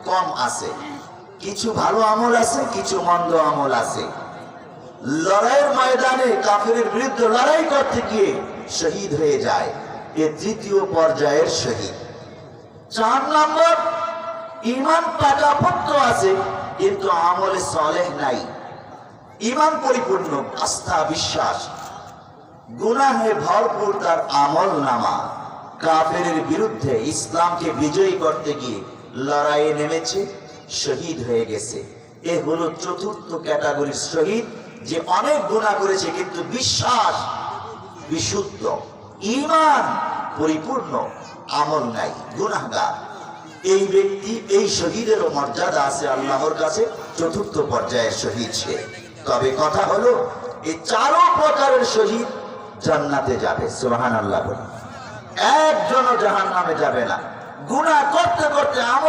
কম আছে, কিছু ভালো আমল আছে, কিছু মন্দ আমল আছে। লড়াইয়ের ময়দানে কাফেরের বিরুদ্ধে লড়াই করতে গিয়ে শহীদ হয়ে যায়, এ তৃতীয় পর্যায়ের শহীদ। 4 নম্বর, ঈমান পাকাপোক্ত আছে কিন্তু আমলে সালেহ নাই। ঈমান পরিপূর্ণ, আস্থা বিশ্বাস, গুনাহে ভরপুর তার আমল নামা। কাফেরের বিরুদ্ধে ইসলামকে বিজয়ী করতে গিয়ে লড়াইয়ে নেমেছে, শহীদ হয়ে গেছে। এ হলো চতুর্থ ক্যাটাগরির শহীদ, যে অনেক গুনাহ করেছে কিন্তু বিশ্বাস বিশুদ্ধ, ঈমান পরিপূর্ণ, আমল নাই, গুনাহগার। এই ব্যক্তি, এই শহীদেরও মর্যাদা আছে আল্লাহর কাছে, চতুর্থ পর্যায়ের শহীদ সে। তবে কথা হলো, এই 4 প্রকারের শহীদ জান্নাতে যাবে, সুবহানাল্লাহ বলে। একজনও জাহান্নামে যাবে না। গুনাহ করতে করতে